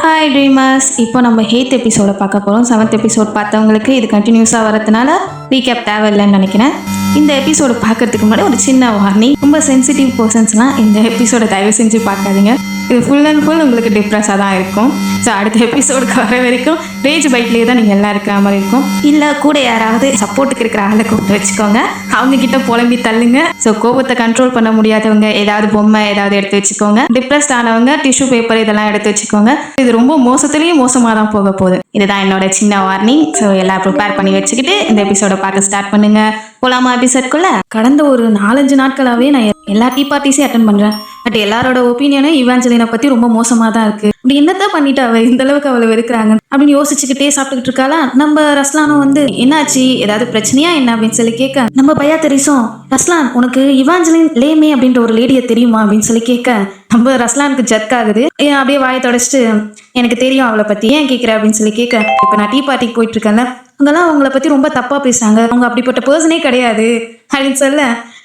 Hi dreamers. இப்போ நம்ம 8th எபிசோட பார்க்க போகிறோம். 7th எபிசோட் பார்த்தவங்களுக்கு இது கண்டினியூஸாக வரதுனால ரீகேப் தேவையில்லைன்னு நினைக்கிறேன். இந்த எபிசோடு பார்க்கறதுக்கு முன்னாடி ஒரு சின்ன வார்னிங். ரொம்ப சென்சிட்டிவ் பர்சன்ஸ்லாம் இந்த எபிசோட தயவு செஞ்சு பார்க்காதீங்க. இது ஃபுல் அண்ட் ஃபுல் உங்களுக்கு டிப்ரெஸ்ஸாக தான் இருக்கும். ஸோ அடுத்த எபிசோடுக்கு வர வரைக்கும் ரேஜ் பைக்லேயே தான் நீங்கள் எல்லாம் இருக்கிற மாதிரி இருக்கும். இல்லை கூட யாராவது சப்போர்ட்டுக்கு இருக்கிற ஆளை கூப்பிட்டு வச்சுக்கோங்க, அவங்க கிட்ட புலம்பி தள்ளுங்க. ஸோ கோபத்தை கண்ட்ரோல் பண்ண முடியாதவங்க ஏதாவது பொம்மை ஏதாவது எடுத்து வச்சுக்கோங்க. டிப்ரெஸ்ட் ஆனவங்க டிஷ்யூ பேப்பர் இதெல்லாம் எடுத்து வச்சுக்கோங்க. இது ரொம்ப மோசத்துலேயும் மோசமாக தான் போக போகுது. இதுதான் என்னோட சின்ன வார்னிங். ஸோ எல்லாம் ப்ரிப்பேர் பண்ணி வச்சுக்கிட்டு இந்த எபிசோட பார்க்க ஸ்டார்ட் பண்ணுங்க. போலாமா எபிசோட்குள்ள? கடந்த ஒரு 4-5 நாட்களாகவே நான் எல்லா டீ பார்ட்டிஸையும் அட்டன் பண்ணுறேன். பட் எல்லாரோட ஒப்பீனியனும் இவாஞ்சலினை பற்றி ரொம்ப மோசமாக தான் இருக்குது. அப்படி என்னத்தான் பண்ணிட்டு அவள் இந்த அளவுக்கு அவளை வெறுக்கிறாங்க அப்படின்னு யோசிச்சுக்கிட்டே சாப்பிட்டுக்கிட்டு இருக்காளா. நம்ம ரஸ்லானும் வந்து என்னாச்சு, ஏதாவது பிரச்சனையா என்ன அப்படின்னு சொல்லி கேட்க, நம்ம பையா தெரியும் ரஸ்லான் உனக்கு இவாஞ்சலின் லேமே அப்படின்ற ஒரு லேடியை தெரியுமா அப்படின்னு சொல்லி கேட்க, நம்ம ரஸ்லானுக்கு ஜர்க் ஆகுது. அப்படியே வாயை தொடச்சிட்டு எனக்கு தெரியும் அவளை பற்றி, ஏன் கேட்குற அப்படின்னு சொல்லி கேட்க, இப்போ நான் டீ பார்ட்டிக்கு போயிட்டு இருக்கேன்ல, அங்கெல்லாம் அவங்கள பற்றி ரொம்ப தப்பாக பேசுறாங்க, அவங்க அப்படிப்பட்ட பர்சனே கிடையாது அப்படின்னு சொல்ல,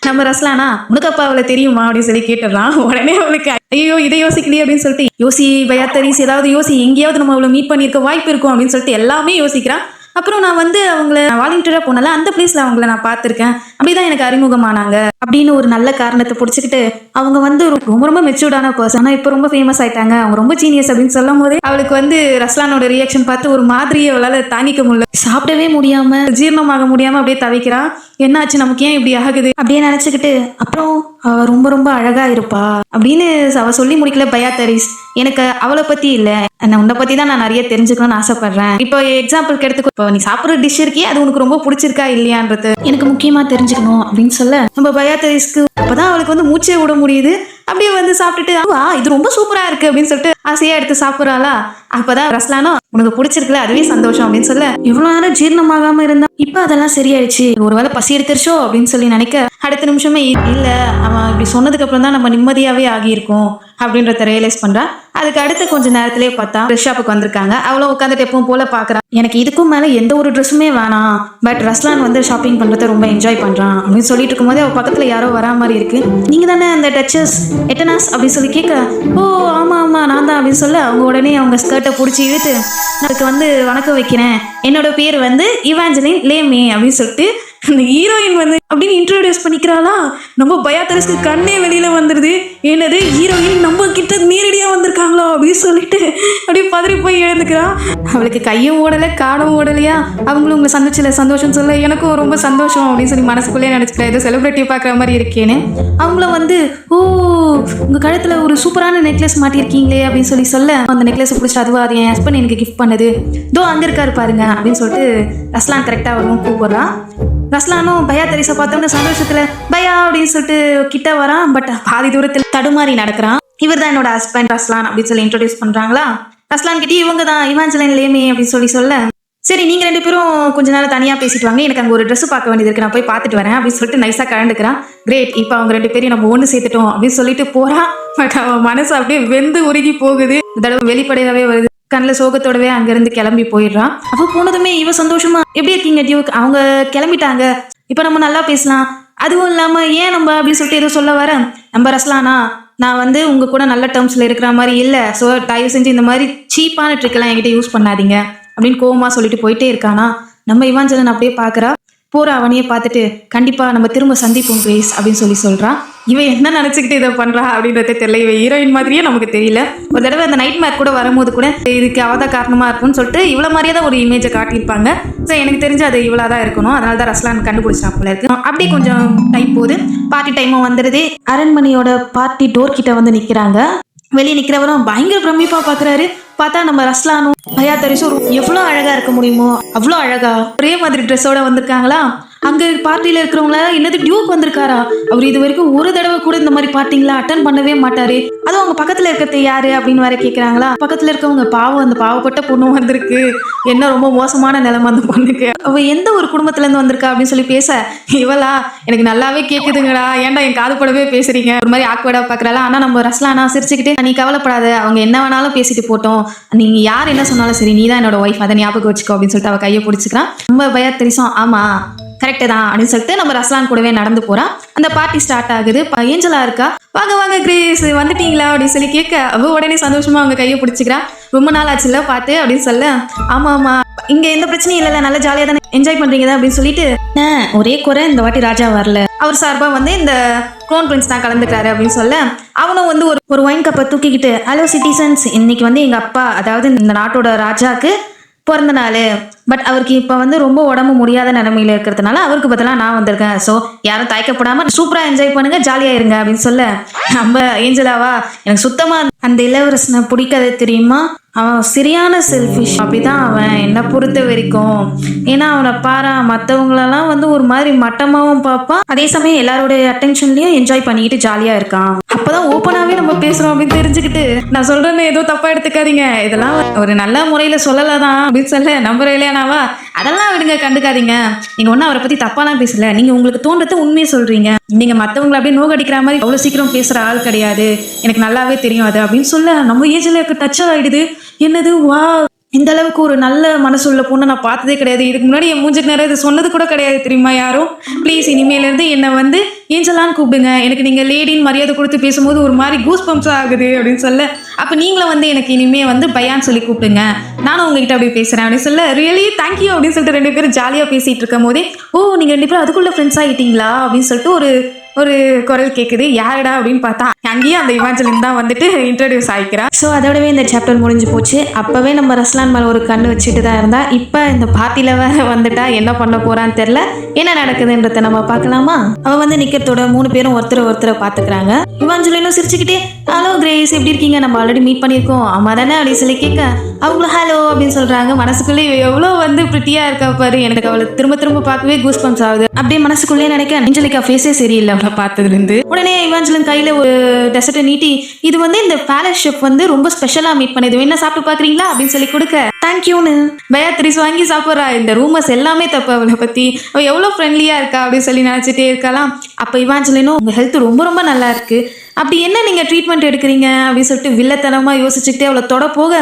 நம்ம ரஸ்லானா உனக்கு அப்பா அவளை தெரியுமா அப்படின்னு சொல்லி கேட்டுடலாம். உடனே அவளுக்கு ஐயோ இதை யோசிக்கலையே அப்படின்னு சொல்லிட்டு யோசி பையா தெரியும், ஏதாவது யோசி, எங்கேயாவது நம்ம அவளை மீட் பண்ணியிருக்க வாய்ப்பு இருக்கும் அப்படின்னு சொல்லிட்டு எல்லாமே யோசிக்கிறான். அப்புறம் நான் வந்து அவங்கள வாலண்டியரா போனால அந்த பிளேஸ்ல அவங்கள நான் பார்த்துருக்கேன், அப்படிதான் எனக்கு அறிமுகமானாங்க அப்படின்னு ஒரு நல்ல காரணத்தை பிடிச்சிக்கிட்டு அவங்க வந்து ரொம்ப ரொம்ப மெச்சூர்டான பர்சன், ஆனால் இப்போ ரொம்ப ஃபேமஸ் ஆயிட்டாங்க, அவங்க ரொம்ப ஜீனியஸ் அப்படின்னு சொல்லும் போதே அவளுக்கு வந்து ரஸ்லானோட ரியாக்ஷன் பார்த்து ஒரு மாதிரியே அவளால் தாங்கிக்க முடியல. சாப்பிடவே முடியாம ஜீரணமாக முடியாம அப்படியே தவிக்கிறான். என்னாச்சு, நமக்கு ஏன் இப்படி ஆகுது அப்படியே நினைச்சுக்கிட்டு, அப்புறம் அவ ரொம்ப ரொம்ப அழகா இருப்பா அப்படின்னு அவ சொல்லி முடிக்கல. பையா தரிஸ் எனக்கு அவளை பத்தி இல்ல, உன்னை பத்தி தான் நான் நிறைய தெரிஞ்சுக்கணும்னு ஆசைப்படுறேன். இப்போ எக்ஸாம்பிளுக்கு எடுத்துக்கோ, இப்போ நீ சாப்பிட்ற டிஷ் இருக்கே அது உனக்கு ரொம்ப பிடிச்சிருக்கா இல்லையான்றது எனக்கு முக்கியமா தெரிஞ்சுக்கணும் அப்படின்னு சொல்ல, நம்ம பையா தரிஸ்க்கு அப்பதான் அவளுக்கு வந்து மூச்சே விட முடியுது. அப்படியே வந்து சாப்பிட்டுட்டு அவா இது ரொம்ப சூப்பரா இருக்கு அப்படின்னு சொல்லிட்டு ஆசையா எடுத்து சாப்பிட்றாளா. அப்பதான் ரஸ்லானோ உனக்கு பிடிச்சிருக்குல அதுவே சந்தோஷம் அப்படின்னு சொல்ல, இவ்வளவு நேரம் ஜீரணமாகாம இருந்தா இப்ப அதெல்லாம் சரியாயிடுச்சு, ஒருவேளை பசி எடுத்துருச்சோ அப்படின்னு சொல்லி நினைக்க, அடுத்த நிமிஷமே இல்ல அவன் இப்படி சொன்னதுக்கு அப்புறம் தான் நம்ம நிம்மதியாவே ஆகியிருக்கோம் அப்படின்றத ரியலைஸ் பண்றா. அதுக்கு அடுத்து கொஞ்ச நேரத்திலேயே பார்த்தா ட்ரெஸ் ஷாப்புக்கு வந்திருக்காங்க. அவளும் உட்காந்துட்டு எப்பவும் போல பாக்குறான். எனக்கு இதுக்கும் மேல எந்த ஒரு ட்ரெஸ்ஸுமே வேணாம், பட் ரஸ்லான் வந்து ஷாப்பிங் பண்றத ரொம்ப என்ஜாய் பண்றான் அப்படின்னு சொல்லிட்டு இருக்கும்போது அவ பக்கத்துல யாரோ வரா மாதிரி இருக்கு. நீங்க தானே அந்த டச்சஸ் எட்டனாஸ் அப்படின்னு சொல்லி கேட்க, ஓ ஆமா ஆமா நான் தான் அப்படின்னு சொல்ல, அவங்க உடனே அவங்க ஸ்கர்ட்டை பிடிச்சி இழுத்து அதுக்கு வந்து வணக்கம் வைக்கிறேன், என்னோட பேர் வந்து இவாஞ்சலின் லேமே அப்படின்னு சொல்லிட்டு அந்த ஹீரோயின் வந்து அப்படின்னு இன்ட்ரோடியூஸ் பண்ணிக்கிறாளா. நம்ம பையா தரிஸ்க்கு கண்ணே வெளியில வந்துருது. என்னது ஹீரோயின் நம்ம கிட்ட நேரடியா வந்திருக்காங்களோ அப்படின்னு சொல்லிட்டு அப்படியே பதறி போய் எழுந்துக்கிறான். அவளுக்கு கையும் ஓடலை காடும் ஓடலையா. அவங்களும் உங்களை சந்திச்சில சந்தோஷம் சொல்ல எனக்கும் ரொம்ப சந்தோஷம் அப்படின்னு சொல்லி மனசுக்குள்ளேயே நினைச்சுக்கிறேன், ஏதோ செலிபிரிட்டி பார்க்குற மாதிரி இருக்கேன்னு. அவங்களும் வந்து ஓ உங்க கழுத்துல ஒரு சூப்பரான நெக்லஸ் மாட்டியிருக்கீங்களே அப்படின்னு சொல்லி சொல்ல, அந்த நெக்லஸ் பிடிச்சி அதுவா அது என் ஹஸ்பண்ட் எனக்கு கிஃப்ட் பண்ணது, தோ அங்க இருக்காரு பாருங்க அப்படின்னு சொல்லிட்டு ரஸ்லான் கரெக்டா வருவோம் கூப்பிடுறான். ரஸ்லானும் பையா தரிசை பார்த்தோம்னா சந்தோஷத்துல பையா அப்படின்னு சொல்லிட்டு கிட்ட வரான். பட் பாதி தூரத்தில் தடுமாறி நடக்கிறான். இவர் தான் என்னோட ஹஸ்பண்ட் ரஸ்லான் அப்படின்னு சொல்லி இன்ட்ரோடியூஸ் பண்றாங்களா. ரஸ்லான் கிட்டே இவங்க தான் இவாஞ்சலின் லேமே அப்படின்னு சொல்ல, சரி நீங்க 2 பேரும் கொஞ்ச நேரம் தனியா பேசிட்டு வாங்க, எனக்கு அங்க ஒரு ட்ரெஸ் பார்க்க வேண்டியது இருக்கு, நான் போய் பார்த்துட்டு வரேன் அப்படின்னு சொல்லிட்டு நைஸா கலந்துக்கிறான். கிரேட், இப்போ அவங்க 2 பேரையும் நம்ம ஒன்று சேர்த்துட்டோம் அப்படின்னு சொல்லிட்டு போறான். பட் அவன் மனசு அப்படியே வெந்து உருகி போகுது. இந்த தடவை வெளிப்படையாவே வருது. கண்ணில் சோகத்தோடவே அங்கிருந்து கிளம்பி போயிடுறான். அவ போனதுமே இவ சந்தோஷமா எப்படி இருக்கீங்க டியூக், அவங்க கிளம்பிட்டாங்க, இப்போ நம்ம நல்லா பேசலாம், அதுவும் இல்லாம ஏன் நம்ம அப்படின்னு சொல்லிட்டு ஏதோ சொல்ல வர, நம்ம ரஸ்லானா நான் வந்து உங்க கூட நல்ல டேர்ம்ஸ்ல இருக்கிற மாதிரி இல்லை, ஸோ தயவு செஞ்சு இந்த மாதிரி சீப்பான ட்ரிக்கெல்லாம் என்கிட்ட யூஸ் பண்ணாதீங்க அப்படின்னு கோவமா சொல்லிட்டு போயிட்டே இருக்கானா. நம்ம இவாஞ்சலன் அப்படியே பாக்குறா. போற அவனையே பார்த்துட்டு கண்டிப்பா நம்ம திரும்ப சந்திப்போம் கிரேஸ் அப்படின்னு சொல்றான். இவன் என்ன நினைச்சுக்கிட்டு இதை பண்றா அப்படின்றதே தெரியல. இவன் ஹீரோயின் மாதிரியே நமக்கு தெரியல. ஒரு தடவை அந்த நைட் மேர் கூட வரும்போது கூட இதுக்கு அவதான் காரணமா இருக்கும்னு சொல்லிட்டு இவ்வளவு மாதிரியே தான் ஒரு இமேஜை காட்டியிருப்பாங்க. ஸோ எனக்கு தெரிஞ்சு அது இவ்வளவுதான் இருக்கணும், அதனால தான் ரஸ்லான் கண்டுபிடிச்சா போல இருக்கு. அப்படியே கொஞ்சம் டைம் போகுது. பார்ட்டி டைமும் வந்துடுது. அரண்மனையோட பார்ட்டி டோர் கிட்ட வந்து நிக்கிறாங்க. வெளியே நிக்கிறவரும் பயங்கர பிரமிப்பா பாக்குறாரு. பார்த்தா நம்ம ரஸ்லானும் பையா தரிசும் எவ்வளவு அழகா இருக்க முடியுமோ அவ்வளோ அழகா ஒரே மாதிரி ட்ரெஸ்ஸோட வந்திருக்காங்களா. அங்க பார்ட்டியில இருக்கிறவங்கள என்னது டியூக் வந்திருக்காரா, அவர் இது வரைக்கும் ஒரு தடவை கூட இந்த மாதிரி பார்ட்டிங்களா அட்டன் பண்ணவே மாட்டாரு, அதுவும் அவங்க பக்கத்துல இருக்கிறது யாரு அப்படின்னு வேற கேக்குறாங்களா. பக்கத்துல இருக்கவங்க பாவம் அந்த பாவப்பட்ட பொண்ணு வந்திருக்கு, என்ன ரொம்ப மோசமான நிலைமை அந்த பொண்ணுக்கு, அவ எந்த ஒரு குடும்பத்துல இருந்து வந்திருக்கா அப்படின்னு சொல்லி பேச, இவளா எனக்கு நல்லாவே கேக்குதுங்கடா, ஏன்டா என் காது படவே பேசுறீங்க ஒரு மாதிரி ஆக்வர்டா பாக்குறாளா. ஆனா நம்ம ரஸ்லானா சிரிச்சுக்கிட்டே, நீ கவலைப்படாத, அவங்க என்ன வேணாலும் பேசிட்டு போட்டோம், நீங்க யார் என்ன சொன்னாலும் சரி, நீ தான் என்னோட ஒய்ஃப், அதை ஞாபகம் வச்சுக்கோ அப்படின்னு சொல்லிட்டு அவ கையை பிடிச்சிக்கிறான். ரொம்ப பையா தெரியும். ஆமா கரெக்டு தான் அப்படின்னு சொல்லிட்டு நம்ம ரஸ்லான் கூடவே நடந்து போறான். அந்த பார்ட்டி ஸ்டார்ட் ஆகுது. ஏஞ்சலா இருக்கா, வாங்க வாங்க கிரேஸ் வந்துட்டீங்களா அப்படின்னு சொல்லி கேட்க அவ உடனே சந்தோஷமா அவங்க கையை பிடிச்சிக்கிறா. ரொம்ப நாள் ஆச்சுல்ல பார்த்து அப்படின்னு சொல்ல, ஆமா ஆமா இங்க எந்த பிரச்சனையும் இல்லைல்ல, நல்லா ஜாலியா தானே என்ஜாய் பண்றீங்க அப்படின்னு சொல்லிட்டு, ஒரே குறை இந்த வாட்டி ராஜா வரல, அவர் சார்பா வந்து இந்த க்ரோன் பிரின்ஸ் தான் கலந்துக்கிறாரு அப்படின்னு சொல்ல, அவனும் வந்து ஒரு ஒயின் கப்பை தூக்கிக்கிட்டு, ஹலோ சிட்டிசன்ஸ், இன்னைக்கு வந்து எங்க அப்பா அதாவது இந்த நாட்டோட ராஜாக்கு பிறந்த நாள், பட் அவருக்கு இப்போ வந்து ரொம்ப உடம்பு முடியாத நிலைமையில இருக்கிறதுனால அவருக்கு பதிலாக நான் வந்திருக்கேன். ஸோ யாரும் தயக்கப்படாம சூப்பராக என்ஜாய் பண்ணுங்க, ஜாலியாக இருங்க அப்படின்னு சொல்ல, நம்ம ஏஞ்சலாவா எனக்கு சுத்தமாக அந்த இளவரசனை பிடிக்காது தெரியுமா, அவன் சரியான செல்ஃபிஷ் அப்படிதான் அவன் என்னை பொறுத்த வரைக்கும். ஏன்னா அவனை பாரா மற்றவங்களெல்லாம் வந்து ஒரு மாதிரி மட்டமாகவும் பார்ப்பான், அதே சமயம் எல்லாரோடைய அட்டென்ஷன்லயும் என்ஜாய் பண்ணிக்கிட்டு ஜாலியா இருக்கான். அப்பதான் ஓப்பனாவே நம்ம பேசுறோம் அப்படின்னு தெரிஞ்சுக்கிட்டு, நான் சொல்றேன்னு ஏதோ தப்பா எடுத்துக்காதீங்க, இதெல்லாம் ஒரு நல்ல முறையில சொல்லலதான் அப்படின்னு சொல்ல, நம்புற இல்லையானாவா அதெல்லாம் விடுங்க, கண்டுக்காதீங்க, நீங்க ஒன்னும் அவரை பத்தி தப்பாலாம் பேசல, நீங்க உங்களுக்கு தோன்றத உண்மையை சொல்றீங்க, நீங்க மத்தவங்களை அப்படியே நோகடிக்கிற மாதிரி அவ்வளவு சீக்கிரம் பேசுற ஆள் கிடையாது, எனக்கு நல்லாவே தெரியும் அது அப்படின்னு சொல்ல, நம்ம ஏஜ்ல டச் ஆயிடுது. என்னது வா, இந்த அளவுக்கு ஒரு நல்ல மனசுள்ள பொண்ணை நான் பார்த்ததே கிடையாது, இதுக்கு முன்னாடி என் மூஞ்சுக்கு நேரம் இது சொன்னது கூட கிடையாது தெரியுமா யாரும், ப்ளீஸ் இனிமேலேருந்து என்னை வந்து ஏஞ்சலான்னு கூப்பிடுங்க, எனக்கு நீங்கள் லேடின்னு மரியாதை கொடுத்து பேசும்போது ஒரு மாதிரி கூஸ் பம்ப்ஸ் ஆகுது அப்படின்னு சொல்ல, அப்போ நீங்களும் வந்து எனக்கு இனிமே வந்து பயான்னு சொல்லி கூப்பிடுங்க, நானும் உங்ககிட்ட அப்படி பேசுகிறேன் அப்படின்னு சொல்ல, ரியலி தேங்க்யூ அப்படின்னு சொல்லிட்டு ரெண்டு பேரும் ஜாலியாக பேசிகிட்டு இருக்கும் போதே, ஓ நீங்கள் ரெண்டு பேரும் அதுக்குள்ளே ஃப்ரெண்ட்ஸ் ஆகிட்டீங்களா அப்படின்னு சொல்லிட்டு ஒரு குரல் கேட்குது. யாருடா அப்படின்னு பார்த்தா அங்கேயும் அந்த இவாஞ்சலின் தான் வந்துட்டு இன்ட்ரடியூஸ் ஆகிக்கிறான். ஸோ அதோடவே இந்த சாப்டர் முடிஞ்சு போச்சு. அப்போவே நம்ம ரஸ்லான் மேலே ஒரு கண்ணு வச்சுட்டு தான் இருந்தா, இப்போ இந்த பார்ட்டியில் வேற வந்துட்டா என்ன பண்ண போறான்னு தெரில. என்ன நடக்குதுன்றத நம்ம பார்க்கலாமா. அவன் வந்து நிக்கிறதோட 3 பேரும் ஒருத்தரை பார்த்துக்கிறாங்க. இவாஞ்சலினும் சிரிச்சுக்கிட்டே, ஹலோ கிரேஸ் எப்படி இருக்கீங்க, நம்ம ஆல்ரெடி மீட் பண்ணியிருக்கோம் ஆமா தானே அப்படின்னு சொல்லி கேட்க, அவங்களும் ஹலோ அப்படின்னு சொல்றாங்க. மனசுக்குள்ளே எவ்வளோ வந்து பிரிட்டியா இருக்கா பாரு, எனக்கு அவளை திரும்ப பார்க்கவே கூஸ் பம்ப்ஸ் ஆகுது. அப்படியே மனசுக்குள்ளேயே நினைக்க, ஏஞ்சலிகா ஃபேஸே சரியில்லை அவளை பார்த்ததுலேருந்து. உடனே இவாஞ்சலின் கையில ஒரு டெசர்ட்டை நீட்டி, இது வந்து இந்த பேலஸ் ஷெஃப் வந்து ரொம்ப ஸ்பெஷலா மீட் பண்ணது, என்ன சாப்பிட்டு பாக்குறீங்களா அப்படின்னு சொல்லி கொடுக்க, தேங்க்யூன்னு பயாத்ரிஸ் வாங்கி சாப்பிட்றா. இந்த ரூமர்ஸ் எல்லாமே தப்பு, அவளை பத்தி அவள் எவ்வளோ ஃப்ரெண்ட்லியா இருக்கா அப்படின்னு சொல்லி நினைச்சிட்டே இருக்கலாம். அப்போ இவாஞ்சலினும் உங்க ஹெல்த் ரொம்ப ரொம்ப நல்லா இருக்கு, அப்படி என்ன நீங்கள் ட்ரீட்மெண்ட் எடுக்கிறீங்க அப்படின்னு சொல்லிட்டு வில்லத்தனமாக யோசிச்சுக்கிட்டே அவளை தொட போக,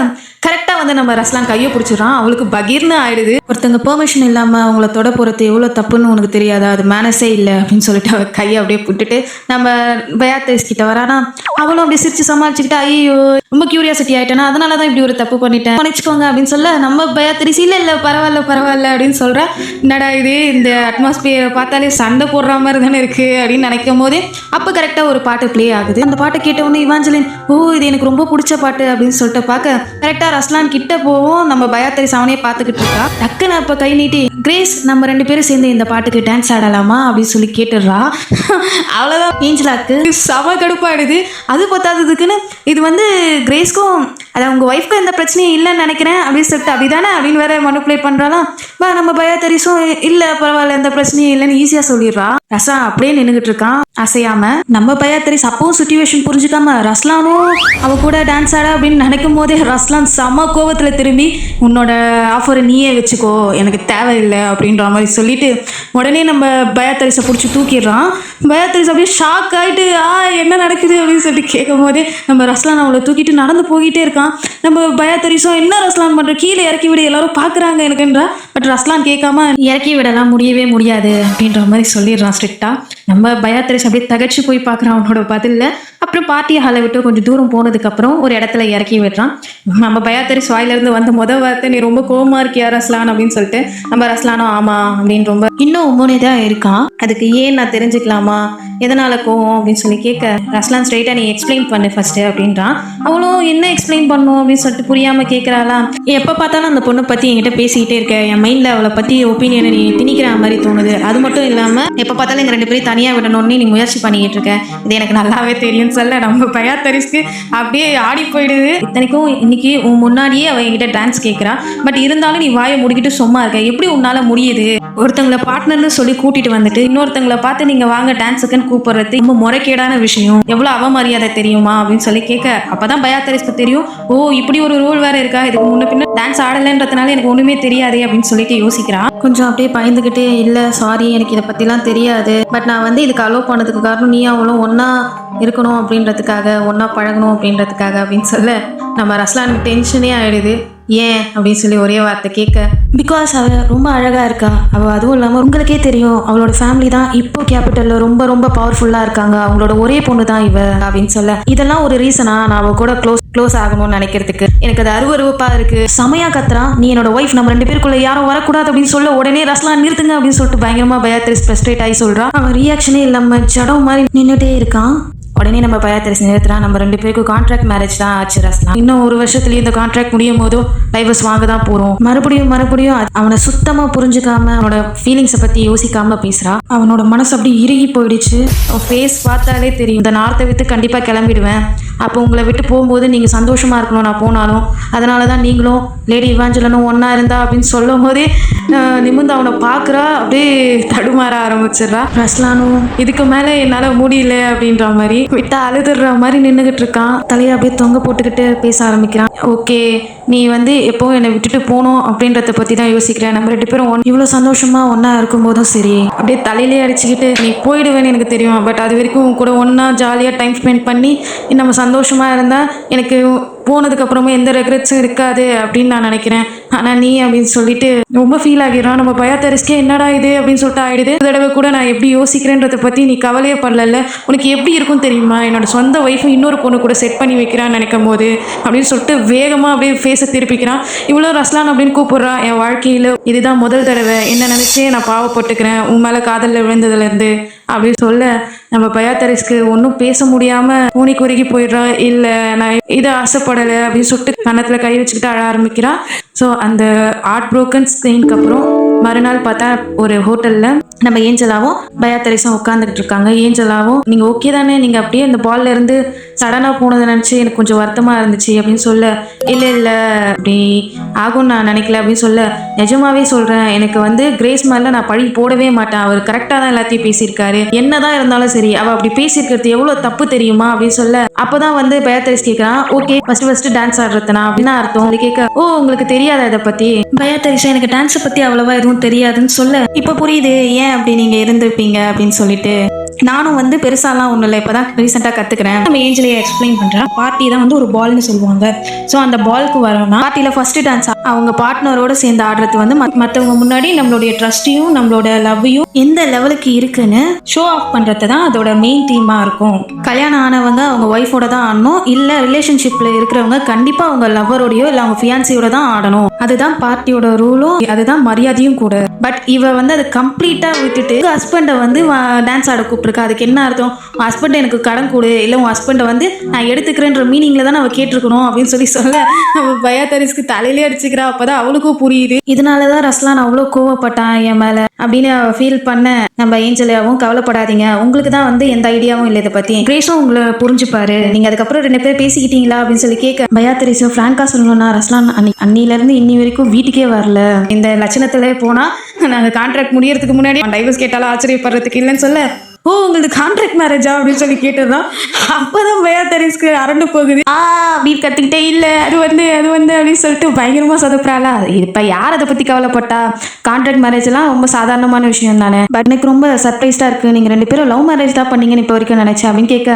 கரெக்டாக வந்து நம்ம ரஸ்லான் கையை பிடிச்சிடறான். அவளுக்கு பகீர்னு ஆயிடுது. ஒருத்தங்க பெர்மிஷன் இல்லாமல் அவங்கள தொட போகிறது எவ்வளோ தப்புன்னு உனக்கு தெரியாதா, அது மேனஸே இல்லை அப்படின்னு சொல்லிட்டு அவள் கையை அப்படியே விட்டுட்டு நம்ம பயாத்ரிஸ் கிட்ட வரானா, அவளும் அப்படியே சிரிச்சு சமாளிச்சுக்கிட்டு, ஐயோ ரொம்ப கியூரியாசிட்டி ஆயிட்டேனா, அதனால தான் இப்படி ஒரு தப்பு பண்ணிட்டேன் நினைச்சுக்கோங்க அப்படின்னு சொல்ல, நம்ம பயாத்ரிஸ் இல்லை பரவாயில்ல அப்படின்னு சொல்ற. என்னடா இது, இந்த அட்மாஸ்பியரை பார்த்தாலே சண்டை போடுற மாதிரி தானே இருக்கு அப்படின்னு நினைக்கும் போதே அப்போ கரெக்டாக ஒரு பாட்டு ப்ளே ஆகுது. அந்த பாட்டை கேட்டவுடனே இவாஞ்சலின், ஓ இது எனக்கு ரொம்ப பிடிச்ச பாட்டு அப்படின்னு சொல்லிட்டு பார்க்க, கரெக்டாக ரஸ்லான் கிட்ட போவோம். நம்ம பயாத்ரிஸ் அவனே பார்த்துக்கிட்டு இருக்கா. டக்குன்னு அப்போ கை நீட்டி, கிரேஸ் நம்ம 2 பேரும் சேர்ந்து இந்த பாட்டுக்கு டான்ஸ் ஆடலாமா அப்படின்னு சொல்லி கேட்டுடுறா. அவ்வளோதான், ஏஞ்சலாக்கு செம கடுப்பாயிடுது. அது பத்தாததுக்குன்னு இது வந்து கிரேஸ்க்கும் அதான் உங்கள் ஒய்ஃப்க்கும் எந்த பிரச்சனையும் இல்லைன்னு நினைக்கிறேன் அப்படின்னு சொல்லிட்டு, அப்படிதானே அப்படின்னு வேற மனுப்புலேட் பண்ணுறாலாம். நம்ம பயாத்ரிஸும் இல்லை பரவாயில்ல எந்த பிரச்சனையும் இல்லைன்னு ஈஸியாக சொல்லிடுறா. ரசா அப்படியே நின்றுகிட்டு இருக்கான் அசையாம. நம்ம பயாத்ரிஸ் அப்பவும் சுச்சுவேஷன் புரிஞ்சுக்காம ரஸ்லானும் அவ கூட டான்ஸ் ஆட அப்படின்னு நினைக்கும் போதே ரஸ்லான் செம கோவத்தில் திரும்பி, உன்னோட ஆஃபரை நீயே வச்சுக்கோ எனக்கு தேவையில்லை அப்படின்ற மாதிரி சொல்லிட்டு உடனே நம்ம பயாத்ரிஸை பிடிச்சி தூக்கிடுறான். பயாத்ரிஸ் அப்படியே ஷாக் ஆகிட்டு என்ன நடக்குது அப்படின்னு சொல்லிட்டு கேட்கும் போதே நம்ம ரஸ்லான் அவளை தூக்கிட்டு நடந்து போகிட்டே இருக்கான். நம்ம பயாத்ரிஸும் என்ன ரஸ்லான் பண்ற, கீழே இறக்கி விட எல்லாரும் பார்க்குறாங்க எனக்குன்றா. பட் ரஸ்லான் கேட்காம, இறக்கி விடலாம் முடியவே முடியாது அப்படின்ற மாதிரி சொல்லிடுறான் ஸ்ட்ரிக்டா. நம்ம பயாத்ரிஸ் அப்படியே தகச்சு போய் பார்க்குறான் அவனோட பதில்ல. அப்புறம் பார்ட்டி ஹாலை விட்டு கொஞ்சம் தூரம் போனதுக்கப்புறம் ஒரு இடத்துல இறக்கி விடுறான். நம்ம பயாத்ரிஸ் வாயிலிருந்து வந்த வார்த்தை, நீ ரொம்ப கோவமா இருக்கியா ரஸ்லான் அப்படின்னு சொல்லிட்டு, நம்ம ரஸ்லானும் ஆமா அப்படின்னு ரொம்ப இன்னும் உமோனேதான் இருக்கான். அதுக்கு ஏன் நான் தெரிஞ்சுக்கலாமா, எதனால கோவம் அப்படின்னு சொல்லி கேட்க, ரஸ்லான் ஸ்ட்ரெயிட்டா நீ எக்ஸ்பிளைன் பண்ணு ஃபர்ஸ்ட் அப்படின்றான். அவளும் என்ன எக்ஸ்பிளைன் பண்ணும் அப்படின்னு சொல்லிட்டு புரியாம கேட்கறாளா. எப்ப பார்த்தாலும் அந்த பொண்ணை பத்தி என்கிட்ட பேசிக்கிட்டே இருக்க, என் மைண்ட்ல அவளை பத்தி ஒப்பீனியனை நீ திணிக்கிற மாதிரி தோணுது, அது மட்டும் இல்லாம எப்ப பார்த்தாலும் எங்க 2 பேரும் தனியா விடணும்னு நீ முயற்சி பண்ணிக்கிட்டு இருக்க, இது எனக்கு நல்லாவே தெரியும் சொல்ல, நம்ம பயாத்ரிஸ்க்கு அப்படியே ஆடி போயிடுது. இத்தனைக்கும் இன்னைக்கு உன் முன்னாடியே அவ என்கிட்ட டான்ஸ் கேட்கிறா, பட் இருந்தாலும் நீ வாயை முடிக்கிட்டு சும்மா இருக்க, எப்படி உன்னால முடியுது, ஒருத்தங்களை பார்ட்னர்னு சொல்லி கூட்டிட்டு வந்துட்டு இன்னொருத்தங்களை பார்த்து நீங்க வாங்க டான்ஸுக்குன்னு கூப்பிடுறது ரொம்ப முறைகேடான விஷயம், எவ்வளவு அவமரியாதை தெரியுமா அப்படின்னு சொல்லி கேட்க, அப்பதான் பயாத்ரிஸ்க்கு தெரியும், ஓ இப்படி ஒரு ரூல் வேற இருக்கா, இதுக்கு முன்ன பின்ன டான்ஸ் ஆடலைன்றதுனால எனக்கு ஒண்ணுமே தெரியாது அப்படின்னு சொல்லிட்டு யோசிக்கிறான். கொஞ்சம் அப்படியே பயந்துகிட்டே, இல்ல சாரி எனக்கு இதை பத்திலாம் தெரியாது, பட் நான் வந்து இதுக்கு அலோவ் பண்ணதுக்கு காரணம் நீ அவளும் ஒன்றா இருக்கணும் அப்படின்றதுக்காக, ஒன்றா பழகணும் அப்படின்றதுக்காக அப்படின்னு சொல்ல நம்ம ரஸ்லானுக்கு டென்ஷனே ஆகிடுது. ஏன் அப்படின்னு சொல்லி ஒரே வார்த்தை கேட்க, பிகாஸ் அவள் ரொம்ப அழகாக இருக்கா. அவள் அதுவும் இல்லாமல் உங்களுக்கே தெரியும் அவளோட ஃபேமிலி தான் இப்போ கேபிட்டலில் ரொம்ப ரொம்ப பவர்ஃபுல்லாக இருக்காங்க. அவங்களோட ஒரே பொண்ணு தான் இவ அப்படின்னு சொல்ல, இதெல்லாம் ஒரு ரீசனா நான் அவள் கூட க்ளோஸ் ஆகணும்னு நினைக்கிறதுக்கு. எனக்கு அது அருவருப்பாக இருக்கு. செமையா கத்துறான், நீ என்னோட ஒய்ஃப், நம்ம 2 பேருக்குள்ள யாரும் வரக்கூடாது அப்படின்னு சொல்ல உடனே ரஸ்லான் நிறுத்துங்க அப்படின்னு சொல்லிட்டு பயங்கரமா பயாத்ரிஸ் ஃப்ரஸ்ட்ரேட் ஆகி சொல்றான். அவன் ரியாக்ஷனே இல்லாமல் ஜடம் மாதிரி நின்றுட்டே இருக்கான். உடனே நம்ம பயாத்ரிஸ் நிறுத்துறான். நம்ம 2 பேருக்கும் கான்ட்ராக்ட் மேரேஜ் தான் ஆச்சு ரஸ்லான். இன்னும் 1 வருஷத்துலேயே இந்த கான்ட்ராக்ட் முடியும் போதும் டைவர்ஸ் வாங்க தான் போகிறோம். மறுபடியும் அவனை சுத்தமாக புரிஞ்சுக்காம அவனோட ஃபீலிங்ஸை பற்றி யோசிக்காம பேசுகிறான். அவனோட மனசு அப்படி இறுகி போயிடுச்சு. அவன் ஃபேஸ் பார்த்தாலே தெரியும், இந்த நார்த்தை விட்டு கண்டிப்பாக கிளம்பிடுவேன். அப்போ உங்களை விட்டு போகும்போது நீங்கள் சந்தோஷமாக இருக்கணும் நான் போனாலும். அதனால தான் நீங்களும் லேடி இவாஞ்சலனும் ஒன்றா இருந்தா அப்படின்னு சொல்லும் போதே நிமிர்ந்து அவனை பார்க்குறா. அப்படியே தடுமாற ஆரம்பிச்சிடுறா. ரஸ்லானும் இதுக்கு மேலே என்னால் முடியல அப்படின்ற மாதிரி விட்டா அழுதுடுற மாதிரி நின்றுகிட்டு இருக்கான். தலையை அப்படியே தொங்க போட்டுக்கிட்டு பேச ஆரம்பிக்கிறான். ஓகே, நீ வந்து எப்போவும் என்னை விட்டுட்டு போகணும் அப்படின்றத பற்றி தான் யோசிக்கிறேன். நம்ம 2 பேரும் இவ்வளோ சந்தோஷமாக ஒன்றா இருக்கும் போதும் சரி, அப்படியே தலையிலே அடிச்சுக்கிட்டு நீ போயிடுவேன்னு எனக்கு தெரியும். பட் அது வரைக்கும் கூட ஒன்றா ஜாலியாக டைம் ஸ்பெண்ட் பண்ணி நம்ம சந்தோஷமாக இருந்தால் எனக்கு போனதுக்கப்புறமா எந்த ரெக்ரெட்ஸும் இருக்காது அப்படின்னு நான் நினைக்கிறேன். ஆனால் நீ அப்படின்னு சொல்லிட்டு ரொம்ப ஃபீல் ஆகிடுறான். நம்ம பயாத்ரிஸ்கே என்னடா இது அப்படின்னு சொல்லிட்டு ஆகிடுது. ஒரு தடவை கூட நான் எப்படி யோசிக்கிறேன்றதை பற்றி நீ கவலையே படல. உனக்கு எப்படி இருக்கும் தெரியுமா, என்னோட சொந்த ஒய்ஃபும் இன்னொரு பொண்ணு கூட செட் பண்ணி வைக்கிறான்னு நினைக்கும் போது அப்படின்னு சொல்லிட்டு வேகமாக அப்படியே ஃபேஸை திருப்பிக்கிறான். இவ்வளோ ரஸ்லான் அப்படின்னு கூப்பிடுறான். என் வாழ்க்கையில் இதுதான் முதல் தடவை என்ன நினச்சே நான் பாவப்பட்டுக்கிறேன் உன் மேலே காதலில் விழுந்ததுலேருந்து அப்படின்னு சொல்ல, நம்ம பயாத்ரிஸ்க்கு ஒன்றும் பேச முடியாமல் ஊனி குறுகி போயிடுறா. இல்லை நான் இதை ஆசைப்படலை அப்படின்னு சொல்லிட்டு கன்னத்தில் கை வச்சுக்கிட்டு அழ ஆரம்பிக்கிறான். ஸோ அந்த ஹார்ட் ப்ரோக்கன் ஸ்க்ரீனுக்கு அப்புறம் மறுநாள் பார்த்தா ஒரு ஹோட்டலில் நம்ம ஏஞ்சலாவும் பயாத்ரிஸும் உட்காந்துக்கிட்டு இருக்காங்க. ஏஞ்சலாவும் நீங்கள் ஓகே தானே, நீங்கள் அப்படியே இந்த பால்ல இருந்து சடனாக போனதை நினச்சி எனக்கு கொஞ்சம் வருத்தமாக இருந்துச்சு அப்படின்னு சொல்ல, இல்லை அப்படி ஆகும்னு நான் நினைக்கல அப்படின்னு சொல்ல, நிஜமாவே சொல்கிறேன், எனக்கு வந்து கிரேஸ் மேலே நான் பழி போடவே மாட்டேன். அவர் கரெக்டாக தான் எல்லாத்தையும் பேசியிருக்காரு. என்னதான் இருந்தாலும் சரி, அவள் அப்படி பேசியிருக்கிறது எவ்வளோ தப்பு தெரியுமா அப்படின்னு சொல்ல, அப்போதான் வந்து பயாத்ரிஸ் கேட்குறான். ஓகே, ஃபர்ஸ்ட் டான்ஸ் ஆடுறதுனா அப்படின்னா அர்த்தம். அது கேட்க, ஓ உங்களுக்கு தெரியாத இதை பற்றி. பயாத்ரிஸ் எனக்கு டான்ஸை பற்றி அவ்வளோவா எதுவும் தெரியாதுன்னு சொல்ல, இப்போ புரியுது ஏன் அப்படி நீங்கள் இருந்திருப்பீங்க அப்படின்னு சொல்லிட்டு. நானும் வந்து பெருசாலாம் ஒன்றும் இல்லை, இப்போ தான் ரீசெண்டாக கற்றுக்கிறேன். நம்ம ஏஞ்சலையை எக்ஸ்பிளைன் பண்ணுறேன். பார்ட்டி தான் வந்து ஒரு பால்னு சொல்லுவாங்க. ஸோ அந்த பாலுக்கு வரோம்னா பார்ட்டியில் ஃபர்ஸ்ட் டான்ஸ் அவங்க பார்ட்னரோட சேர்ந்து ஆடுறது வந்து மற்றவங்க முன்னாடி நம்மளுடைய ட்ரஸ்ட்டையும் நம்மளோட லவ்வையும் எந்த லெவலுக்கு இருக்குன்னு ஷோ ஆஃப் பண்ணுறது தான் அதோட மெயின் தீமாக இருக்கும். கல்யாணம் ஆனவங்க அவங்க ஒய்ஃபோட தான் ஆடணும், இல்லை ரிலேஷன்ஷிப்பில் இருக்கிறவங்க கண்டிப்பாக அவங்க லவ்வரோடையோ இல்லை அவங்க ஃபியான்சியோட தான் ஆடணும். அதுதான் பார்ட்டியோட ரூலும், அதுதான் மரியாதையும் கூட. பட் இவ வந்து அதை கம்ப்ளீட்டாக விட்டுட்டு ஹஸ்பண்டை வந்து டான்ஸ் ஆட கூப்பிட்டுருக்கா. அதுக்கு என்ன அர்த்தம், உன் ஹஸ்பண்டை எனக்கு கடன் கொடு, இல்லை உன் ஹஸ்பண்டை வந்து நான் எடுத்துக்கிறேன்ற மீனிங்கில் தான் அவள் கேட்டிருக்கணும் அப்படின்னு சொல்ல அவள் பயாத்ரிஸ்க்கு தலையிலே அடிச்சுக்கிறா. அப்போதான் அவளுக்கும் புரியுது, இதனால தான் ரஸ்லான் அவ்வளோ கோவப்பட்டான் என் மேலே அப்படின்னு அவள் ஃபீல் பண்ண. நம்ம ஏஞ்சலாவும் கவலைப்படாதீங்க, உங்களுக்கு தான் வந்து எந்த ஐடியாவும் இல்லை இதை பற்றி, கிரேஸும் உங்களை புரிஞ்சுப்பாரு. நீங்கள் அதுக்கப்புறம் 2 பேர் பேசிக்கிட்டீங்களா அப்படின்னு சொல்லி கேட்க, பயாத்ரிஸும் ஃப்ராங்காக சொல்லணும்னா ரஸ்லான் அன்னிலேருந்து இன்னி வரைக்கும் வீட்டுக்கே வரல. இந்த லட்சணத்தில் போனால் நாங்கள் கான்ட்ராக்ட் முடியறதுக்கு முன்னாடி டைவர்ஸ் கேட்டாலும் ஆச்சரியப்படுறதுக்கு இல்லைன்னு சொல்ல, ஓ உங்களுக்கு கான்ட்ராக்ட் மேரேஜா அப்படின்னு சொல்லி கேட்டதுதான். அப்போதான் பயாத்ரிஸ்க்கு அரண்டு போகுது. அப்படின்னு கற்றுக்கிட்டே, இல்லை அது வந்து அப்படின்னு சொல்லிட்டு பயங்கரமாக சொதப்புறாளா. இப்போ யார் அதை பற்றி கவலைப்பட்டா, கான்ட்ராக்ட் மேரேஜ் எல்லாம் ரொம்ப சாதாரணமான விஷயம் தானே. பட் எனக்கு ரொம்ப சர்ப்ரைஸ்டாக இருக்குது, நீங்கள் 2 பேரும் லவ் மேரேஜ் தான் பண்ணீங்கன்னு இப்போ வரைக்கும் நினச்சேன் அப்படின்னு கேட்க,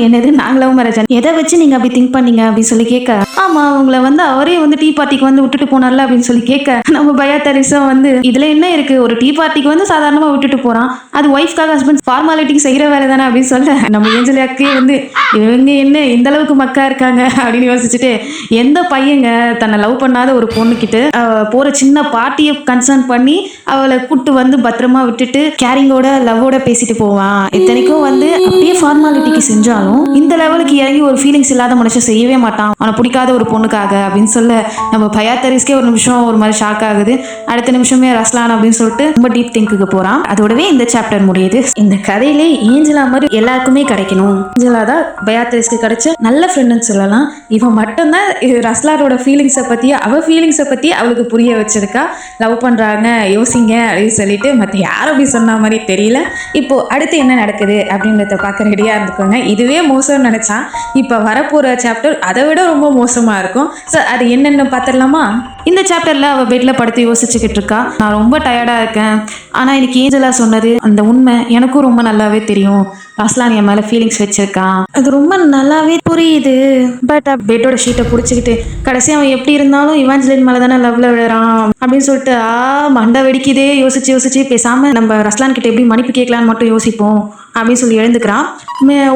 என்னது நாங்கள் லவ் மேரேஜ் எதை வச்சு நீங்கள் அப்படி திங்க் பண்ணீங்க அப்படின்னு சொல்லி கேட்க, ஆமாம் உங்களை வந்து அவரே வந்து டீ பார்ட்டிக்கு வந்து விட்டுட்டு போனார்ல அப்படின்னு சொல்லி கேட்க, நம்ம பயாத்ரிஸும் வந்து இதில் என்ன இருக்குது, ஒரு டீ பார்ட்டிக்கு வந்து சாதாரணமாக விட்டுட்டு போகிறான், அது ஒய்ஃப்காக ஹஸ்பண்ட் ஃபார்மாலிட்டிக்கு செய்கிற வேலை தானே அப்படின்னு சொல்ல, நம்ம ஏஞ்சலாக்கே வந்து இவங்க என்ன இந்த அளவுக்கு மக்கா இருக்காங்க அப்படின்னு யோசிச்சுட்டு, எந்த பையங்க தன்னை லவ் பண்ணாத ஒரு பொண்ணுக்கிட்ட போகிற சின்ன பார்ட்டியை கன்சர்ன் பண்ணி அவளை கூட்டு வந்து பத்திரமா விட்டுட்டு கேரிங்கோட லவ்வோட பேசிட்டு போவான். இத்தனைக்கும் வந்து அப்படியே ஃபார்மாலிட்டிக்கு செஞ்சாலும் இந்த லெவலுக்கு இறங்கி ஒரு ஃபீலிங்ஸ் இல்லாத மனுஷன் செய்யவே மாட்டான் அவனை பிடிக்காத ஒரு பொண்ணுக்காக அப்படின்னு சொல்ல, நம்ம பயாத்ரிஸ்கே ஒரு நிமிஷம் ஒரு மாதிரி ஷாக் ஆகுது. அடுத்த நிமிஷமே ரஸ்லான் அப்படின்னு சொல்லிட்டு ரொம்ப டீப் திங்க்குக்கு போகிறான். அதோடவே இந்த சாப்டர் முடியுது. இந்த கதையிலே ஏஞ்சலா மாதிரி எல்லாருக்குமே கிடைக்கணும். ஏஞ்சலா தான் பயாத்ரிஸ்க்கு கிடைச்ச நல்ல ஃப்ரெண்டுன்னு சொல்லலாம். இவன் மட்டும்தான் ரஸ்லானோட ஃபீலிங்ஸை பற்றி அவளுக்கு புரிய வச்சிருக்கா. லவ் பண்ணுறாங்க யோசிங்க அப்படின்னு சொல்லிட்டு மற்ற யாரும் அப்படி சொன்ன மாதிரி தெரியல. இப்போ அடுத்து என்ன நடக்குது அப்படின்றத பார்க்க ரெடியாக இருந்துக்கோங்க. இதுவே மோசம்னு நினச்சா இப்போ வரப்போகிற சாப்டர் அதை விட ரொம்ப மோசமாக இருக்கும். ஸோ அது என்னென்னு பார்த்துடலாமா? இந்த சாப்டரில் அவள் பெட்டில் படுத்து யோசிச்சுக்கிட்டு இருக்கா. நான் ரொம்ப டயர்டாக இருக்கேன், ஆனால் இன்னைக்கு ஏஞ்சலா சொன்னது அந்த உண்மை எனக்கும் ரொம்ப நல்லாவே தெரியும் ரஸ்லான் என் மேலே ஃபீலிங்ஸ் வச்சிருக்கான், அது ரொம்ப நல்லாவே புரியுது. பட் பெட்டோட ஷீட்டை பிடிச்சிக்கிட்டு கடைசி அவன் எப்படி இருந்தாலும் இவாஞ்சலின் மேலே தானே லவ்ல விழுறான் அப்படின்னு சொல்லிட்டு மண்டை வெடிக்குதே. யோசிச்சு யோசிச்சு பேசாம நம்ம ரஸ்லான் கிட்ட எப்படி மன்னிப்பு கேட்கலான்னு மட்டும் யோசிப்போம் அப்படின்னு சொல்லி எழுந்துக்கிறான்.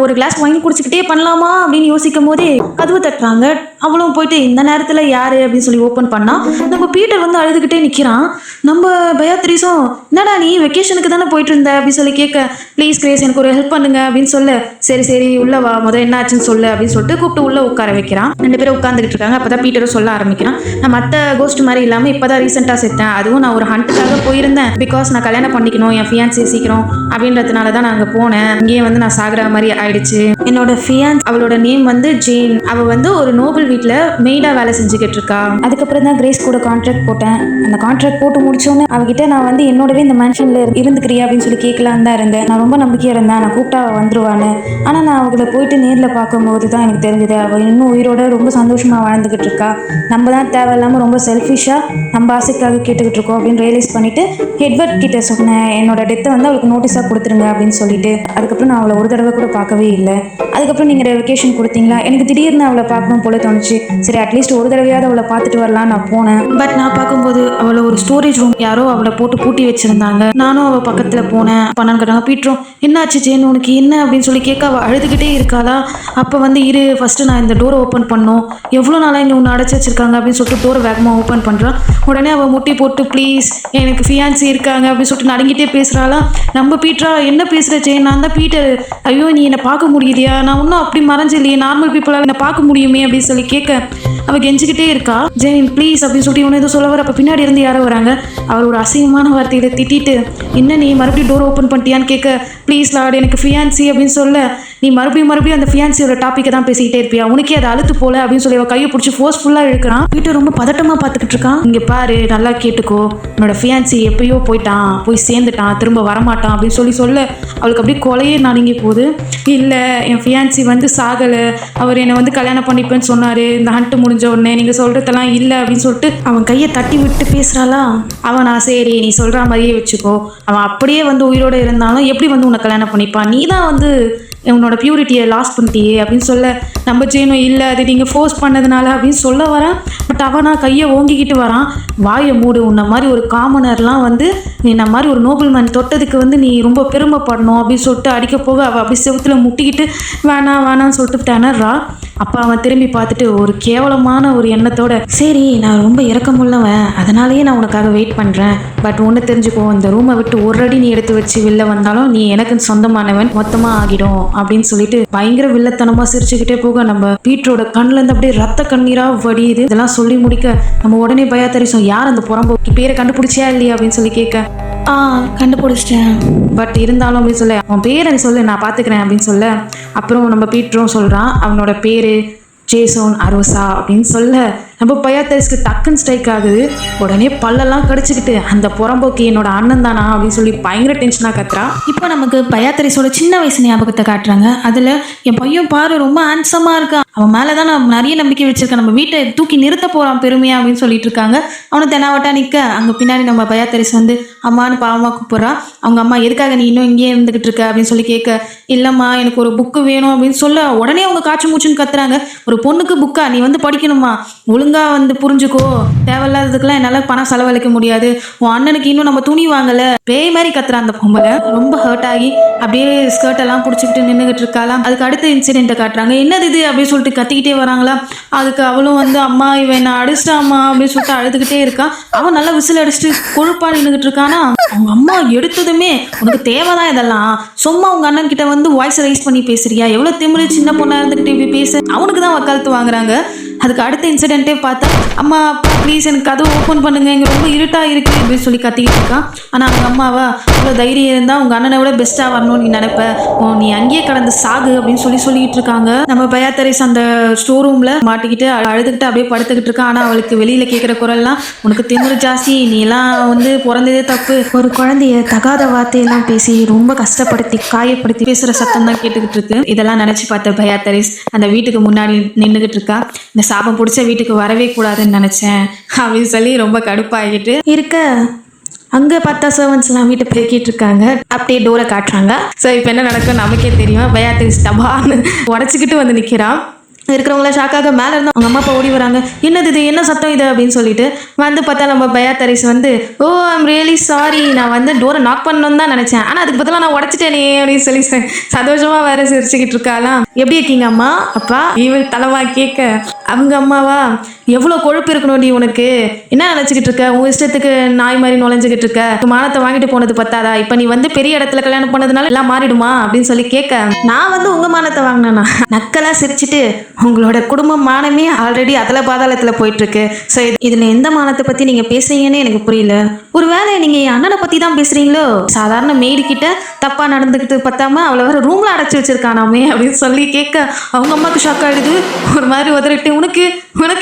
ஒரு கிளாஸ் வாங்கி குடிச்சிக்கிட்டே பண்ணலாமா அப்படின்னு யோசிக்கும் போதே கதவு தட்டுறாங்க. அவளும் போயிட்டு இந்த நேரத்தில் யாரு அப்படின்னு சொல்லி ஓப்பன் பண்ணா நம்ம பீட்டர் வந்து அழுதுகிட்டே நிற்கிறான். நம்ம பயாத்ரீஸும் என்னடா நீ வெக்கேஷனுக்கு தானே போயிட்டு இருந்த அப்படின்னு சொல்லி கேட்க, ப்ளீஸ் கிரேஸ் எனக்கு ஒரு ஹெல்ப் பண்ணுங்க அப்படின்னு சொல்ல, சரி சரி உள்ள வா முதல் என்ன ஆச்சுன்னு சொல்லு அப்படின்னு சொல்லிட்டு கூப்பிட்டு உள்ள உட்கார வைக்கிறான். 2 பேரும் உட்காந்துக்கிட்டு இருக்காங்க. அப்பதான் பீட்டரும் சொல்ல ஆரம்பிக்கிறான், நான் மற்ற கோஸ்ட் மாதிரி இல்லாமல் இப்போதான் ரீசெண்டாக செத்தேன், அதுவும் நான் ஒரு ஹண்ட்டுக்காக போயிருந்தேன், பிகாஸ் நான் கல்யாணம் பண்ணிக்கணும் என் ஃபியான்சி சீக்கிரம் அப்படின்றதுனால தான் நான் அங்கே போனேன். இங்கேயே வந்து நான் சாகுற மாதிரி ஆயிடுச்சு. என்னோட ஃபியான்ஸ் அவளோட நேம் வந்து ஜேன், அவள் வந்து ஒரு நோபல் வீட்டில் மெய்டாக வேலை செஞ்சுக்கிட்டு இருக்கா. அதுக்கப்புறம் தான் கிரேஸ் கூட கான்ட்ராக்ட் போட்டேன். அந்த கான்ட்ராக்ட் போட்டு முடிச்சோன்னே அவகிட்ட நான் வந்து என்னோடவே இந்த மேன்ஷனில் இருந்துக்கிறியா அப்படின்னு சொல்லி கேட்கலான்னு தான் இருந்தேன். நான் ரொம்ப நம்பிக்கையாக இருந்தேன், நான் கூப்பிட்டா வந்துருவான்னு. ஆனால் நான் அவளை போயிட்டு நேரில் பார்க்கும்போது தான் எனக்கு தெரிஞ்சது அவள் இன்னும் உயிரோட ரொம்ப சந்தோஷமாக வாழ்ந்துக்கிட்டு இருக்கா. நம்ம தான் தேவையில்லாமல் ரொம்ப செல்ஃபிஷாக நம்ம ஆசைக்காக கேட்டுக்கிட்டு இருக்கோம் அப்படின்னு ரியலைஸ் பண்ணிவிட்டு எட்வர்ட் கிட்ட சொன்னேன், என்னோட டெத்தை வந்து அவளுக்கு நோட்டீஸாக கொடுத்துருங்க அப்படின்னு சொல்லிட்டு. அதுக்கப்புறம் நான் அவளை ஒரு தடவை கூட பார்க்கவே இல்லை. அதுக்கப்புறம் நீங்கள் வெக்கேஷன் கொடுத்தீங்களா, எனக்கு திடீர்னு அவளை பார்க்கணும் போல தோணுச்சு. சரி அட்லீஸ்ட் ஒரு தடவையாவது அவளை பார்த்துட்டு வரலாம் நான் போனேன். பட் நான் பார்க்கும்போது அவளை ஒரு ஸ்டோரேஜ் ரூம் யாரோ அவளை போட்டு பூட்டி வச்சிருந்தாங்க. நானும் அவள் பக்கத்தில் போனேன். பண்ணான்னு கேட்டாங்க. பீட்ரும் என்னாச்சு ஜேன் உனக்கு என்ன அப்படின்னு சொல்லி கேட்க அவள் அழுதுகிட்டே இருக்காளா. அப்போ வந்து இரு ஃபஸ்ட்டு நான் இந்த டோரை ஓப்பன் பண்ணோம், எவ்வளோ நாளாக இங்கே ஒன்று அடைச்சி வச்சிருக்காங்க அப்படின்னு சொல்லிட்டு டோரை வேகமாக ஓப்பன் பண்ணுறான். உடனே அவள் முட்டி போட்டு ப்ளீஸ் எனக்கு ஃபியான்சி இருக்காங்க அப்படின்னு சொல்லிட்டு நடுங்கிட்டே பேசுகிறாளா. நம்ம பீட்ரா என்ன பேசுகிற ஜேன், நான் தான் பீட்டர், ஐயோ நீ என்னை பார்க்க முடியலையா, நான் ஒன்றும் அப்படி மறைஞ்சு இல்லையே, நார்மல் பீப்புளாக என்னை பார்க்க முடியுமே அப்படின்னு சொல்லி கேட்க அவள் கெஞ்சிக்கிட்டே இருக்கா. ஜெயின் ப்ளீஸ் அப்படின்னு சொல்லிட்டு இவனை எதுவும் சொல்ல வர. அப்போ பின்னாடி இருந்து யாரோ வராங்க. அவர் ஒரு அசிங்கமான வார்த்தையில திட்டிட்டு என்ன நீ மறுபடியும் டோர் ஓப்பன் பண்ணிட்டியான்னு கேட்க, ப்ளீஸ் லார்ட் எனக்கு ஃபியான்சி அப்படின்னு சொல்ல, நீ மறுபடியும் அந்த ஃபியான்சியோட டாப்பிக்கை தான் பேசிக்கிட்டே இருப்பியா, உனக்கே அதை அழுத்து போல அப்படின்னு சொல்லி அவள் கையை பிடிச்சி ஃபோர்ஸ்ஃபுல்லாக இழுக்கிறான். வீட்டு ரொம்ப பதட்டமாக பார்த்துக்கிட்டு இருக்கான். இங்கே பாரு நல்லா கேட்டுக்கோ, என்னோட ஃபியான்சி எப்பயோ போயிட்டான், போய் சேர்ந்துட்டான், திரும்ப வரமாட்டான் அப்படின்னு சொல்ல அவளுக்கு அப்படியே கொலையே நடுங்கி போகுது. இல்லை என் ஃபியான்சி வந்து சாகலை, அவர் என்னை வந்து கல்யாணம் பண்ணிப்பேன்னு சொன்னார், இந்த ஹண்ட்டு முடிஞ்ச உடனே நீங்கள் சொல்கிறதெல்லாம் இல்லை அப்படின்னு சொல்லிட்டு அவன் கையை தட்டி விட்டு பேசுகிறாளா. அவனா சரி நீ சொல்கிற மாதிரியே வச்சுக்கோ, அவன் அப்படியே வந்து உயிரோடு இருந்தாலும் எப்படி வந்து உன்னை கல்யாணம் பண்ணிப்பான், நீ தான் வந்து உன்னோட பியூரிட்டியை லாஸ் பண்ணிட்டியே அப்படின்னு சொல்ல, நம்ம ஜெயினும் இல்லை அது நீங்கள் ஃபோர்ஸ் பண்ணதுனால அப்படின்னு சொல்ல வரான். பட் அவனா கையை ஓங்கிக்கிட்டு வரான். வாயை மூடு, உன்ன மாதிரி ஒரு காமனர்லாம் வந்து என்ன மாதிரி ஒரு நோபல் மேன் தொட்டதுக்கு வந்து நீ ரொம்ப பெருமைப்படணும் அப்படின்னு சொல்லிட்டு அடிக்க போக அவள் அப்படி செவுத்துல முட்டிக்கிட்டு வேணான்னு சொல்லிட்டு திணறா. அப்போ அவன் திரும்பி பார்த்துட்டு ஒரு கேவலமான ஒரு எண்ணத்தோட, சரி நான் ரொம்ப இறக்கமுள்ளவன் அதனாலேயே நான் உனக்காக வெயிட் பண்ணுறேன், பட் ஒன்று தெரிஞ்சுக்கோ, இந்த ரூமை விட்டு ஒரு அடி நீ எடுத்து வச்சு வெளில வந்தாலும் நீ எனக்கு சொந்தமானவன் மொத்தமாக ஆகிடும் அப்படின்னு சொல்லிட்டு பயங்கர வில்லத்தனமாக சிரிச்சுக்கிட்டே போக நம்ம பீட்டரோட கண்ணுலேருந்து அப்படியே ரத்த கண்ணீராக வடியுது. இதெல்லாம் சொல்லி முடிக்க நம்ம உடனே பயாத்தரிசம் யார் அந்த புறம்போக்கு பேரை கண்டுபிடிச்சியா இல்லையா அப்படின்னு சொல்லி கேட்க, கண்டுபிடிச்சிட்டேன், பட் இருந்தாலும் அப்படின்னு சொல்ல, அவன் பேரை சொல்லு நான் பார்த்துக்கிறேன் அப்படின்னு சொல்ல, அப்புறம் நம்ம பீட்டரும் சொல்கிறான் அவனோட பேர் ஜேசோன் அரோசா அப்படின்னு சொல்ல, நம்ம பயாத்தரிஸ்க்கு டக்குன்னு ஸ்ட்ரைக் ஆகுது. உடனே பல்லெல்லாம் கடிச்சிக்கிட்டு அந்த புறம்போக்கு என்னோட அண்ணன் தானா அப்படின்னு சொல்லி பயங்கர டென்ஷனாக கத்துறா. இப்போ நமக்கு பயாத்தரிஸோட சின்ன வயசு ஞாபகத்தை காட்டுறாங்க. அதில் என் பையன் பாரு ரொம்ப ஹேண்ட்ஸமாக இருக்கா, அவன் மேலே தான் நான் நிறைய நம்பிக்கை வச்சிருக்கேன், நம்ம வீட்டை தூக்கி நிறுத்த போகிறான் பெருமையா அப்படின்னு சொல்லிட்டு இருக்காங்க. அவனை தெனாவட்டா நிற்க அங்கே பின்னாடி நம்ம பயாத்தரிஸ் வந்து அம்மானு பாவமாக கூப்பிட்றா. அவங்க அம்மா எதுக்காக நீ இன்னும் இங்கேயே இருந்துகிட்டு இருக்க அப்படின்னு சொல்லி கேட்க, இல்லைம்மா எனக்கு ஒரு புக்கு வேணும் அப்படின்னு சொல்ல, உடனே அவங்க காய்ச்சி மூச்சுன்னு கத்துறாங்க. ஒரு பொண்ணுக்கு புக்கா, நீ வந்து படிக்கணுமா, ஒழுங்கா வந்து புரிஞ்சுக்கோ, தேவையில்லாததுக்கெல்லாம் என்னால் பணம் செலவழிக்க முடியாது, உன் அண்ணனுக்கு இன்னும் நம்ம துணி வாங்கலை, பேய் மாதிரி கத்துறா அந்த பொம்பளை. ரொம்ப ஹர்ட் ஆகி அப்படியே ஸ்கர்ட் எல்லாம் பிடிச்சிக்கிட்டு நின்றுகிட்டு இருக்காளாம். அதுக்கு அடுத்த இன்சிடென்ட்டை காட்டுறாங்க. என்னது இது அப்படின்னு சொல்லிட்டு கத்திக்கிட்டே வராங்களா. அதுக்கு அவளும் வந்து அம்மா இவன் என்ன அடிச்சிட்டாமா அப்படின்னு சொல்லிட்டு அழுதுகிட்டே இருக்கான். அவன் நல்லா விசில் அடிச்சுட்டு கொழுப்பா நின்றுகிட்டு இருக்கானா. அவங்க அம்மா எடுத்ததுமே உனக்கு தேவைதான் இதெல்லாம், சும்மா உங்க அண்ணன் கிட்ட வந்து வாய்ஸ் ரைஸ் பண்ணி பேசுறியா, எவ்வளவு திமிரு சின்ன பொண்ணா இருந்துகிட்டு இப்படி பேச, அவனுக்கு தான் வக்காலத்து வாங்குறாங்க. அதுக்கு அடுத்த இன்சிடென்ட்டே பார்த்தா, அம்மா அப்பா ப்ளீஸ் எனக்கு கதவு ஓப்பன் பண்ணுங்க, இங்கே ரொம்ப இருட்டாக இருக்குது அப்படின்னு சொல்லி கத்திக்கிட்டு இருக்கான். ஆனால் அவங்க அம்மாவா, அவ்வளோ தைரியம் இருந்தால் உங்கள் அண்ணனை விட பெஸ்ட்டாக வரணும்னு நீ நினைப்ப, நீ அங்கேயே கடந்து சாகு அப்படின்னு சொல்லிட்டு இருக்காங்க. நம்ம பயாத்தரிஸ் அந்த ஸ்டோர் ரூமில் மாட்டிக்கிட்டு அழுதுகிட்டு அப்படியே படுத்துக்கிட்டு இருக்கான். ஆனால் அவளுக்கு வெளியில் கேட்குற குரல்லாம், உனக்கு திமிரு ஜாஸ்தி, நீ எல்லாம் வந்து பிறந்ததே தப்பு, ஒரு குழந்தைய தகாத வார்த்தையெல்லாம் பேசி ரொம்ப கஷ்டப்படுத்தி காயப்படுத்தி பேசுகிற சத்தம் தான் கேட்டுக்கிட்டு இருக்கு. இதெல்லாம் நினச்சி பார்த்த பயாத்தரிஸ் அந்த வீட்டுக்கு முன்னாடி நின்றுகிட்டு இருக்கா. இந்த சாபம் பிடிச்ச வீட்டுக்கு வரவே கூடாதுன்னு நினச்சேன் அப்படின்னு சொல்லி ரொம்ப கடுப்பாகிட்டு இருக்க. அங்கே பார்த்தா சர்வன்ஸ்லாம் வீட்டை பெருக்கிட்டு இருக்காங்க. அப்படியே டோரை காட்டுறாங்க. ஸோ இப்போ என்ன நடக்கும் நமக்கே தெரியும். பயாத்திரிஸ் டபான்னு உடச்சிக்கிட்டு வந்து நிற்கிறான். இருக்கிறவங்கள ஷாக்காக மேலே இருந்து அவங்க அம்மா அப்பா ஓடி வராங்க. என்னது இது, என்ன சத்தம் இது அப்படின்னு சொல்லிட்டு வந்து பார்த்தா நம்ம பயாத்தரிஸ் வந்து, ஓ ஐம் ரியலி சாரி, நான் வந்து டோரை நாக் பண்ணணும்னு தான் நினச்சேன், ஆனால் அதுக்கு பதிலாக நான் உடச்சிட்டேனே அப்படின்னு சொல்லி சந்தோஷமாக வேற சிரிச்சுக்கிட்டு இருக்காலாம். எப்படி இருக்கீங்க அம்மா அப்பா இவள் தலைவா கேட்க, அவங்க அம்மாவா, எவ்வளோ கொழுப்பு இருக்கணும் நீ, உனக்கு என்ன நினச்சிக்கிட்டு இருக்க, உன் இஷ்டத்துக்கு நாய் மாதிரி நுழைஞ்சிக்கிட்டு இருக்க, மானத்தை வாங்கிட்டு போனது பத்தாதா, இப்போ நீ வந்து பெரிய இடத்துல கல்யாணம் பண்ணதுனால எல்லாம் மாறிடுமா அப்படின்னு சொல்லி கேட்க, நான் வந்து உங்கள் மானத்தை வாங்கினேன்னா நக்கலாக சிரிச்சுட்டு, உங்களோட குடும்ப மானமே ஆல்ரெடி அதில் பாதாளத்தில் போயிட்டு இருக்கு. ஸோ இதில் எந்த மானத்தை பற்றி நீங்கள் பேசுறீங்கன்னு எனக்கு புரியல. ஒருவேளை நீங்கள் என் அண்ணனை பற்றி தான் பேசுகிறீங்களோ, சாதாரண மேடு கிட்ட தப்பாக நடந்துக்கிட்டு பத்தாம அவளை வேற ரூமில் அடைச்சி வச்சிருக்கானாமே அப்படின்னு சொல்லி கேட்க, அவங்க அம்மாவுக்கு ஷாக் ஆகிடுது. ஒரு மாதிரி உதறிட்டு, உனக்கு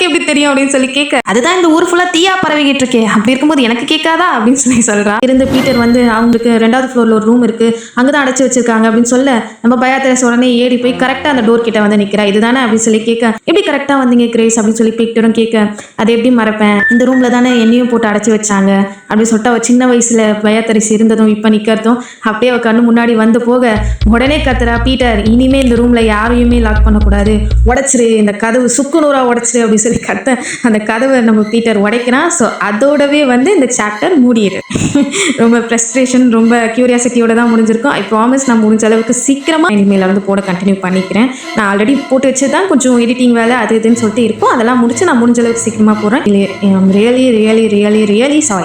எப்படி தெரியும் அப்படின்னு சொல்லி கேட்க, அதுதான் இந்த ஊர் ஃபுல்லாக தீயா பரவிக்கிட்டு இருக்கே, அப்படி இருக்கும்போது எனக்கு கேட்காதா அப்படின்னு சொல்லி சொல்கிறான். இருந்த பீட்டர் வந்து அவங்களுக்கு 2வது ஃப்ளோரில் ஒரு ரூம் இருக்குது, அங்கே தான் அடைச்சி வச்சிருக்காங்க அப்படின்னு சொல்ல, நம்ம பயாத்திரஸ் உடனே ஏறி போய் கரெக்டாக அந்த டோர் கிட்ட வந்து நிற்கிறா. இதுதானே அப்படின்னு சொல்லி கேட்க, எப்படி கரெக்டாக வந்தீங்க கிரேஸ் அப்படின்னு சொல்லி பீட்டரும் கேட்க, அதை எப்படி மறப்பேன், இந்த ரூமில் தானே என்னையும் போட்டு அடைச்சி வச்சாங்க அப்படின்னு சொல்லிட்டு அவள் சின்ன வயசில் பயாத்தரிசி இருந்ததும் இப்போ நிற்கிறதும் அப்படியே அவள் கண்ணு முன்னாடி வந்து போக, உடனே கத்துறா, பீட்டர் இனிமேல் இந்த ரூமில் யாரையுமே லாக் பண்ணக்கூடாது, உடைச்சிரு, இந்த கதவு சுக்குநூறாக உடைச்சிரு அப்படின்னு சொல்லி கத்த, அந்த கதவை நம்ம பீட்டர் உடைக்கிறான். ஸோ அதோடவே வந்து இந்த சாப்டர் மூடிடு. ரொம்ப ஃப்ரஸ்ட்ரேஷன், ரொம்ப கியூரியாசிட்டியோட தான் முடிஞ்சிருக்கும். ஐ ப்ராமிஸ் நான் முடிஞ்ச அளவுக்கு சீக்கிரமாக இனிமேல் வந்து போட கண்டினியூ பண்ணிக்கிறேன். நான் ஆல்ரெடி போட்டு வச்சு தான் கொஞ்சம் எடிட்டிங் வேலை அது இதுன்னு சொல்லிட்டு இருக்கும், அதெல்லாம் முடிச்சு நான் முடிஞ்ச அளவுக்கு சீக்கிரமாக போகிறேன். Really really really really sorry.